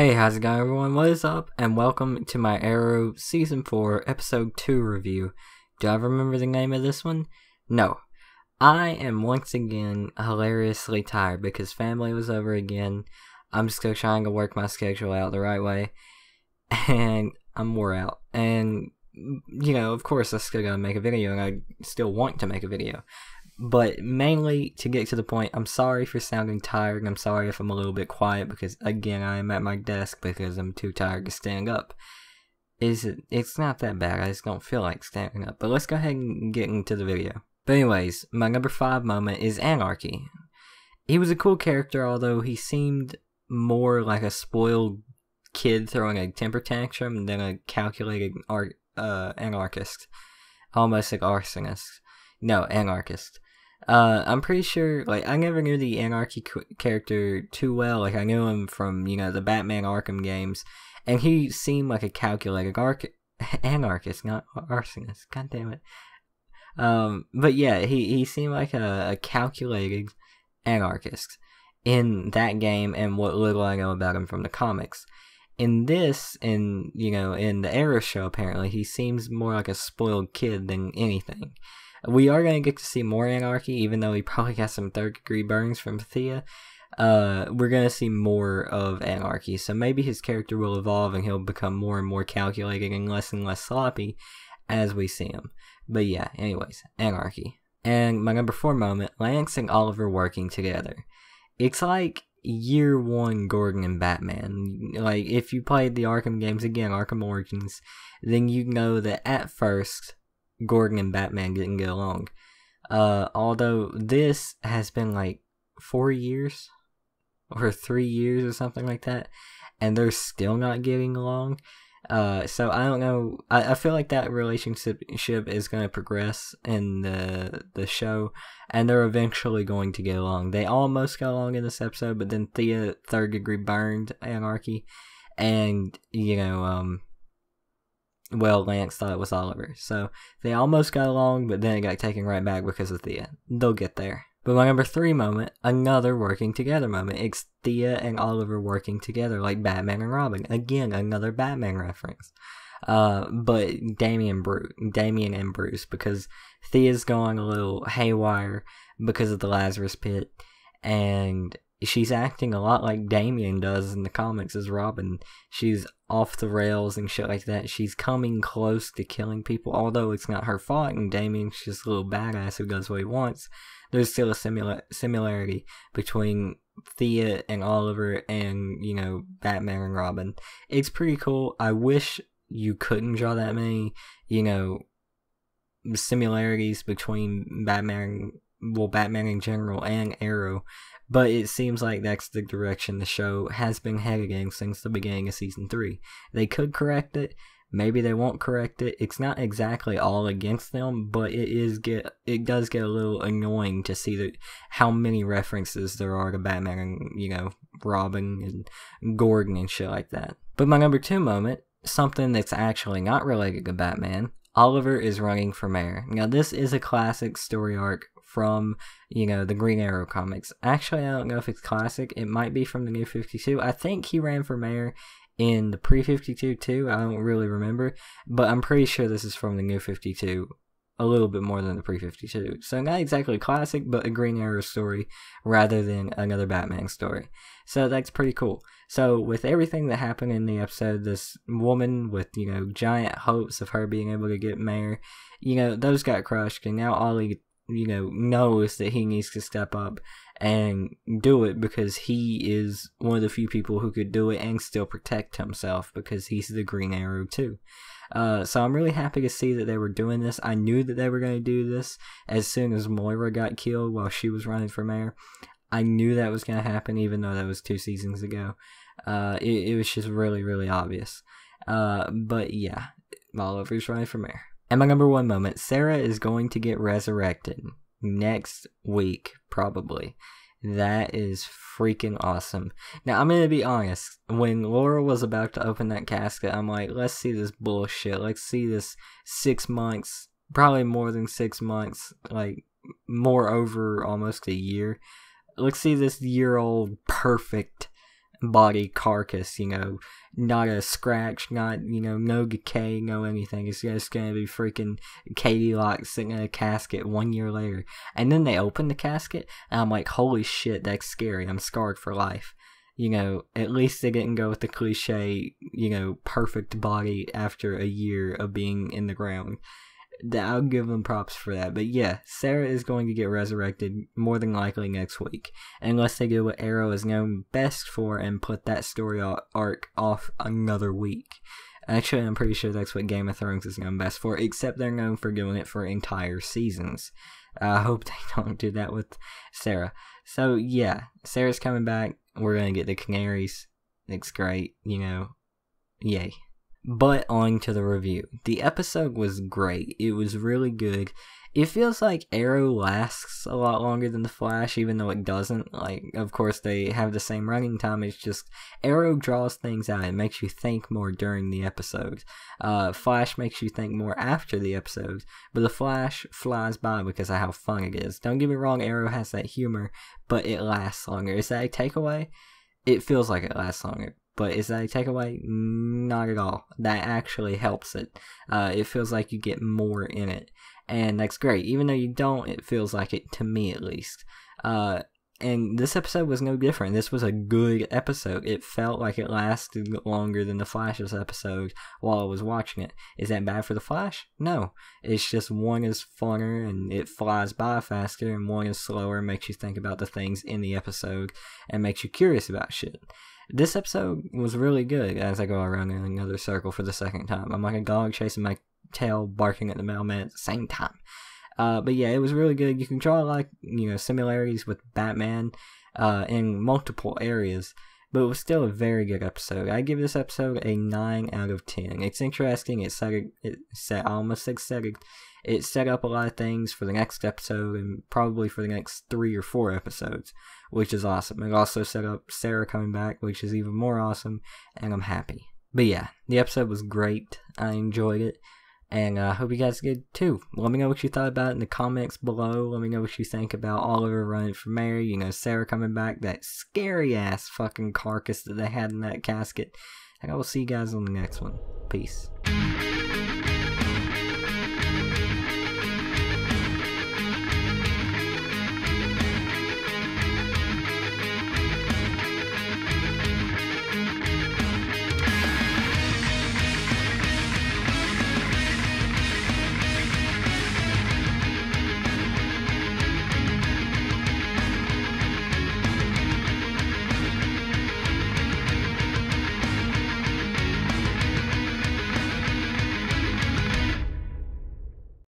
Hey, how's it going everyone? What is up? And welcome to my Arrow Season 4 Episode 2 review. Do I remember the name of this one? No. I am once again hilariously tired because family was over again. I'm still trying to work my schedule out the right way. And I'm wore out. And, you know, of course I still gotta make a video and I still want to make a video. But mainly, to get to the point, I'm sorry for sounding tired, and I'm sorry if I'm a little bit quiet, because, again, I am at my desk because I'm too tired to stand up. It's not that bad, I just don't feel like standing up. But let's go ahead and get into the video. But anyways, my number 5 moment is Anarchy. He was a cool character, although he seemed more like a spoiled kid throwing a temper tantrum than a calculated anarchist. Almost like arsonist. No, anarchist. I'm pretty sure, like, I never knew the Anarchy character too well. Like, I knew him from, you know, the Batman Arkham games, and he seemed like a calculated anarchist, not arsonist. God damn it. But yeah, he seemed like a calculated anarchist in that game, and what little I know about him from the comics. In this, you know, in the Arrow show, apparently, he seems more like a spoiled kid than anything. We are going to get to see more Anarchy, even though he probably got some third-degree burns from Thea. We're going to see more of Anarchy, so maybe his character will evolve and he'll become more and more calculated and less sloppy as we see him. But yeah, anyways, Anarchy. And my number 4 moment, Lance and Oliver working together. It's like year 1 Gordon and Batman. Like, if you played the Arkham games, again, Arkham Origins, then you know that at first Gordon and Batman didn't get along. Although this has been like 4 years or 3 years or something like that, and they're still not getting along. So I don't know. I feel like that relationship is going to progress in the show, and they're eventually going to get along. They almost got along in this episode, but then Thea third-degree burned Anarchy, and, you know, well, Lance thought it was Oliver. So they almost got along, but then it got taken right back because of Thea. They'll get there. But my number 3 moment, another working together moment. It's Thea and Oliver working together like Batman and Robin. Again, another Batman reference. But Damian and Bruce, because Thea's going a little haywire because of the Lazarus Pit, and she's acting a lot like Damian does in the comics as Robin. She's off the rails and shit like that. She's coming close to killing people, although it's not her fault, and Damian's just a little badass who does what he wants. There's still a similarity between Thea and Oliver and, you know, Batman and Robin. It's pretty cool. I wish you couldn't draw that many, you know, similarities between Batman in general and Arrow, but it seems like that's the direction the show has been headed in since the beginning of Season 3. They could correct it, maybe they won't correct it. It's not exactly all against them, but it does get a little annoying to see how many references there are to Batman and, you know, Robin and Gordon and shit like that. But my number 2 moment, something that's actually not related to Batman, Oliver is running for mayor. Now, this is a classic story arc from, you know, the Green Arrow comics. Actually, I don't know if it's classic. It might be from the New 52. I think he ran for mayor in the pre-52 too. I don't really remember, but I'm pretty sure this is from the New 52. A little bit more than the pre-52. So not exactly classic, but a Green Arrow story rather than another Batman story. So that's pretty cool. So with everything that happened in the episode, this woman with, you know, giant hopes of her being able to get mayor, you know, those got crushed, and now Ollie, you know, knows that he needs to step up and do it because he is one of the few people who could do it and still protect himself because he's the Green Arrow too. So I'm really happy to see that they were doing this. I knew that they were going to do this as soon as Moira got killed while she was running for mayor. I knew that was going to happen, even though that was 2 seasons ago. It was just really, really obvious. But yeah, Oliver's running for mayor. And my number 1 moment, Sarah is going to get resurrected next week, probably. That is freaking awesome. Now, I'm going to be honest. When Laura was about to open that casket, I'm like, let's see this bullshit. Let's see this 6 months, probably more than 6 months, like more over almost a year. Let's see this year-old perfect body carcass, not a scratch, not, no decay, no anything. It's just gonna be freaking Katie Locke sitting in a casket 1 year later. And then they open the casket, and I'm like, holy shit, that's scary. I'm scarred for life. At least they didn't go with the cliche, perfect body after a year of being in the ground. I'll give them props for that. But yeah, Sarah is going to get resurrected more than likely next week, unless they do what Arrow is known best for and put that story arc off another week. Actually, I'm pretty sure that's what Game of Thrones is known best for, except they're known for doing it for entire seasons. I hope they don't do that with Sarah. So yeah, Sarah's coming back. We're gonna get the Canaries. It's great, yay. But on to the review. The episode was great. It was really good. It feels like Arrow lasts a lot longer than The Flash, even though it doesn't. Like, of course, they have the same running time. It's just Arrow draws things out. It makes you think more during the episode. Flash makes you think more after the episode. But The Flash flies by because of how fun it is. Don't get me wrong, Arrow has that humor, but it lasts longer. Is that a takeaway? It feels like it lasts longer. But is that a takeaway? Not at all. That actually helps it. It feels like you get more in it. And that's great. Even though you don't, it feels like it, to me at least. And this episode was no different. This was a good episode. It felt like it lasted longer than The Flash's episode while I was watching it. Is that bad for The Flash? No. It's just one is funner and it flies by faster, and one is slower and makes you think about the things in the episode and makes you curious about shit. This episode was really good as I go around in another circle for the second time. I'm like a dog chasing my tail, barking at the mailman at the same time. But yeah, it was really good. You can draw similarities with Batman in multiple areas, but it was still a very good episode. I give this episode a 9 out of 10. It's interesting. It set up a lot of things for the next episode and probably for the next 3 or 4 episodes, which is awesome. It also set up Sarah coming back, which is even more awesome, and I'm happy. But yeah, the episode was great. I enjoyed it. And I hope you guys did too. Let me know what you thought about it in the comments below. Let me know what you think about Oliver running for mayor. Sarah coming back. That scary ass fucking carcass that they had in that casket. And I will see you guys on the next one. Peace.